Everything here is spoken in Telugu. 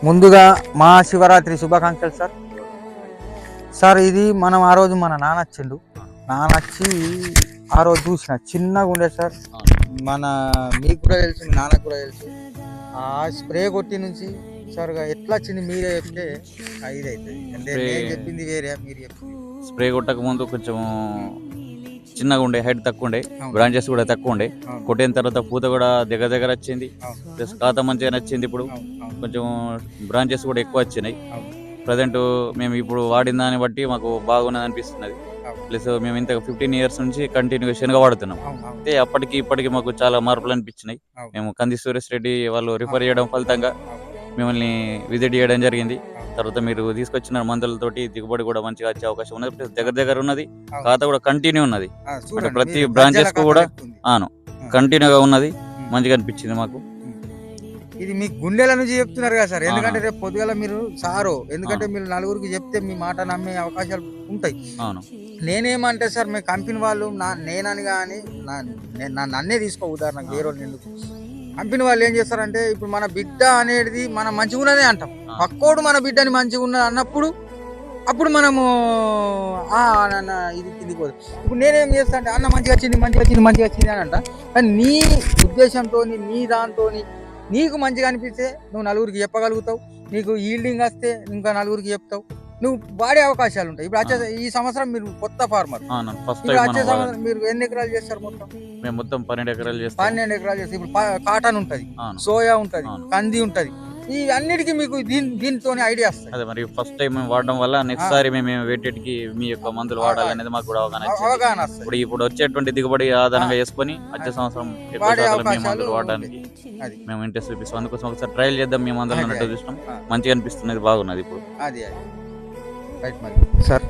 ముందుగా మహాశివరాత్రి శుభాకాంక్షలు సార్. సార్ ఇది మనం ఆ రోజు మన నాన్న వచ్చిండు. నాన్న వచ్చి ఆ రోజు చూసిన చిన్నగా ఉండే సార్. మన మీకు కూడా తెలుసు, మీ నాన్నకు కూడా తెలుసు. ఆ స్ప్రే కొట్టి నుంచి సార్ ఎట్లా వచ్చింది మీరే చెప్తే ఇది అవుతుంది. అంటే నేను చెప్పింది వేరే, మీరు చెప్పింది. స్ప్రే కొట్టక ముందు కొంచెం చిన్నగా ఉండే, హైట్ తక్కువ ఉండే, బ్రాంచెస్ కూడా తక్కువ ఉండే. కొట్టిన తర్వాత పూత కూడా దగ్గర వచ్చింది, ప్లస్ ఖాతా మంచిగా నచ్చింది. ఇప్పుడు కొంచెం బ్రాంచెస్ కూడా ఎక్కువ వచ్చినాయి. ప్రజెంట్ మేము ఇప్పుడు వాడిన దాన్ని బట్టి మాకు బాగున్నది అనిపిస్తున్నది. ప్లస్ మేము ఇంత 15 years నుంచి కంటిన్యూగా శనగ వాడుతున్నాం. అయితే అప్పటికి ఇప్పటికి మాకు చాలా మార్పులు అనిపించినాయి. మేము కంది సురేష్ రెడ్డి వాళ్ళు రిఫర్ చేయడం ఫలితంగా మిమ్మల్ని విజిట్ చేయడం జరిగింది. తర్వాత మీరు తీసుకొచ్చిన మందులతోటి దిగుబడి కూడా మంచిగా వచ్చే అవకాశం ఉన్నది. ప్లస్ దగ్గర ఉన్నది, ఖాతా కూడా కంటిన్యూ ఉన్నది. అంటే ప్రతి బ్రాంచెస్ కు కూడా కంటిన్యూగా ఉన్నది. మంచిగా అనిపించింది మాకు. ఇది మీ గుండెల నుంచి చెప్తున్నారు కదా సార్. ఎందుకంటే రేపు పొద్దుగల మీరు సారు, ఎందుకంటే మీరు నలుగురికి చెప్తే మీ మాట నమ్మే అవకాశాలు ఉంటాయి. నేనేమంటే సార్, మీ కంపెనీ వాళ్ళు నేనని కానీ నన్నే తీసుకో ఉదాహరణకు, వేరే వాళ్ళు ఎందుకు. కంపెనీ వాళ్ళు ఏం చేస్తారంటే, ఇప్పుడు మన బిడ్డ అనేది మనం మంచిగా ఉన్నదే అంటాం, పక్కోడు మన బిడ్డని మంచిగా ఉన్నది అన్నప్పుడు అప్పుడు మనము ఇది కిందికి పోదు. ఇప్పుడు నేనేం చేస్తా అంటే, అన్న మంచిగా వచ్చింది అని అంట. కానీ నీ ఉద్దేశంతో, నీ దాంతో నీకు మంచిగా అనిపిస్తే నువ్వు నలుగురికి చెప్పగలుగుతావు. నీకు ఈల్డింగ్ వస్తే ఇంకా నలుగురికి చెప్తావు. నువ్వు వాడే అవకాశాలు ఉంటాయి. ఇప్పుడు వచ్చే ఈ సంవత్సరం మీరు కొత్త ఫార్మర్, వచ్చే సంవత్సరం మీరు ఎన్ని ఎకరాలు చేస్తారు? మొత్తం 12 ఎకరాలు చేస్తాం. 12 ఎకరాలు చేస్తారు. ఇప్పుడు కాటన్ ఉంటది, సోయా ఉంటది, కంది ఉంటది. ఈ అన్నిటికీ మీకు దీంతో ఐడియా వస్తుంది. అదే మరి ఫస్ట్ టైం మేము వాడడం వల్ల నెక్స్ట్ సారి మేము వేటెడ్కి మీ యొక్క మందులు వాడాలనేది మాకు కూడా అవగాహన వస్తుంది. ఇప్పుడు వచ్చేటువంటి దిగుబడి ఆధారంగా చేసుకొని వచ్చే సంవత్సరం మీ మందులు వాడడానికి మేము ఇంట్రెస్ట్ చూపిస్తాం. అందుకోసం ఒకసారి ట్రయల్ చేద్దాం మీ మందులు అన్నట్టు చూసినాం. మంచిగా అనిపిస్తున్నది, బాగున్నది ఇప్పుడు. అది రైట్ మరి సార్.